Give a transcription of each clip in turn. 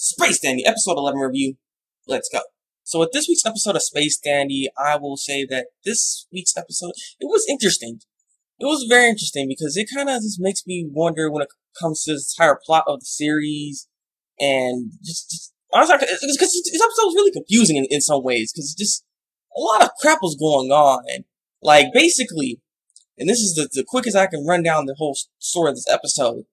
Space Dandy, episode 11 review. Let's go. So with this week's episode of Space Dandy, I will say that this week's episode, it was interesting. It was very interesting because it kind of just makes me wonder when it comes to this entire plot of the series, and just honestly, because this episode was really confusing in some ways, because just a lot of crap was going on. Like, basically, and this is the quickest I can run down the whole story of this episode,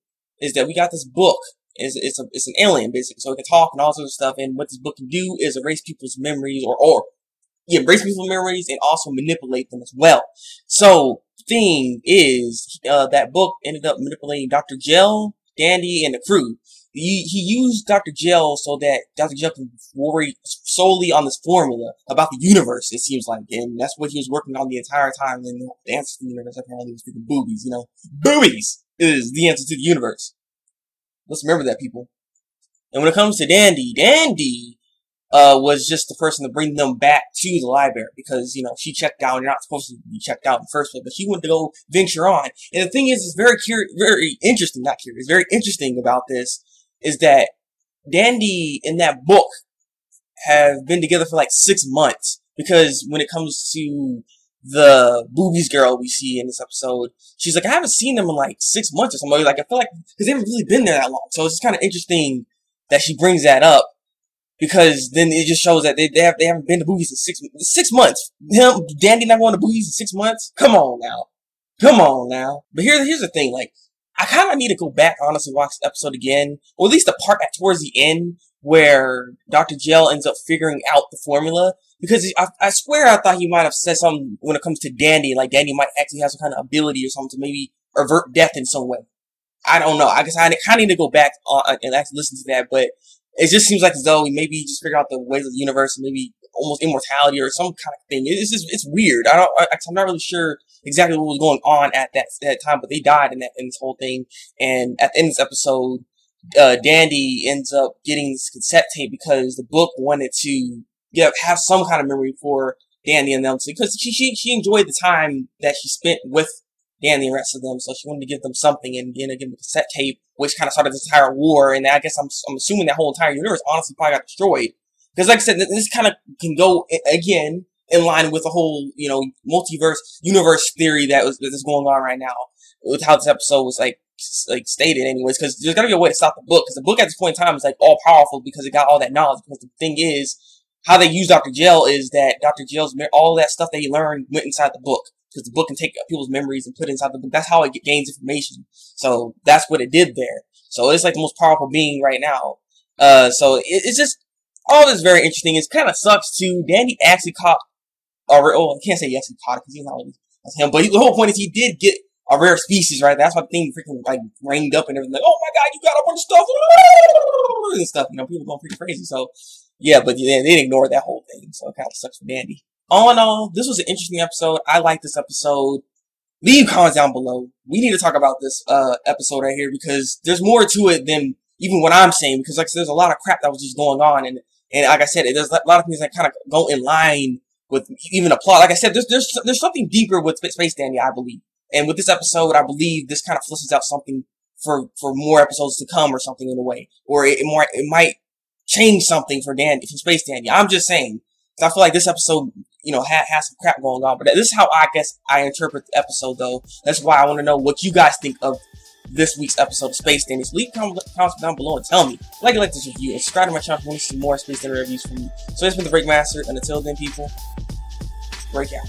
is that we got this book. It's an alien, basically, so it can talk and all sorts of stuff, and what this book can do is erase people's memories, erase people's memories and also manipulate them as well. So, thing is, that book ended up manipulating Dr. Gel, Dandy, and the crew. He used Dr. Gel so that Dr. Gel can worry solely on this formula about the universe, it seems like. And that's what he was working on the entire time. And the answer to the universe apparently was freaking boobies, you know. Boobies is the answer to the universe. Let's remember that, people. And when it comes to Dandy, was just the person to bring them back to the library because, you know, she checked out. You're not supposed to be checked out in the first place, but she wanted to go venture on. And the thing is, it's very interesting about this is that Dandy and that book have been together for like 6 months, because when it comes to the boobies girl we see in this episode, she's like, I haven't seen them in like 6 months or something. Like, I feel like, because they haven't really been there that long. So it's just kind of interesting that she brings that up, because then it just shows that they haven't been to boobies in 6 months. Dandy not going to boobies in 6 months? Come on now. But here's the thing, like, I kind of need to go back, honestly, watch the episode again, or at least the part towards the end where Dr. Gel ends up figuring out the formula, because I swear I thought he might have said something when it comes to Dandy, like Dandy might actually have some kind of ability or something to maybe avert death in some way. I don't know. I guess I kind of need to go back and actually listen to that, but it just seems like as though maybe he just figured out the ways of the universe, and maybe almost immortality or some kind of thing. It's weird. I'm not really sure exactly what was going on at that time, but they died in this whole thing. And at the end of this episode, Dandy ends up getting this cassette tape because the book wanted to have some kind of memory for Dandy and them, because she enjoyed the time that she spent with Dandy and the rest of them, so she wanted to give them something, and give them a cassette tape, which kind of started this entire war. And I guess I'm assuming that whole entire universe honestly probably got destroyed. Because like I said, this kind of can go, again, in line with the whole, you know, universe theory that's going on right now, with how this episode was, like stated anyways, because there's gotta be a way to stop the book, because the book at this point in time is, like, all powerful because it got all that knowledge. Because the thing is, how they use Dr. Gel is that Dr. Gel's, all that stuff that he learned went inside the book, because the book can take people's memories and put it inside the book. That's how it gains information. So that's what it did there. So it's like the most powerful being right now. So it's just, all this is very interesting. It kind of sucks too. Dandy actually caught I can't say he actually caught it because he's not really, that's him. But the whole point is he did get a rare species, right? That's why the thing freaking like rained up and everything. Like, oh my god, you got a bunch of stuff and stuff. You know, people going freaking crazy. So yeah, but they didn't ignore that whole thing. So it kind of sucks for Dandy. All in all, this was an interesting episode. I like this episode. Leave comments down below. We need to talk about this episode right here, because there's more to it than even what I'm saying. Because like I said, there's a lot of crap that was just going on, and like I said, there's a lot of things that kind of go in line with even a plot. Like I said, there's something deeper with Space Dandy, I believe. And with this episode, I believe this kind of flushes out something for more episodes to come, or something in a way, or it might change something for Space Dandy. I'm just saying. I feel like this episode, you know, has some crap going on. But this is how I guess I interpret the episode, though. That's why I want to know what you guys think of this week's episode of Space Dandy. So leave comments down below and tell me. Like this review, and subscribe to my channel if you want to see more Space Dandy reviews from me. So this has been the Thabreakmaster, and until then, people, break out.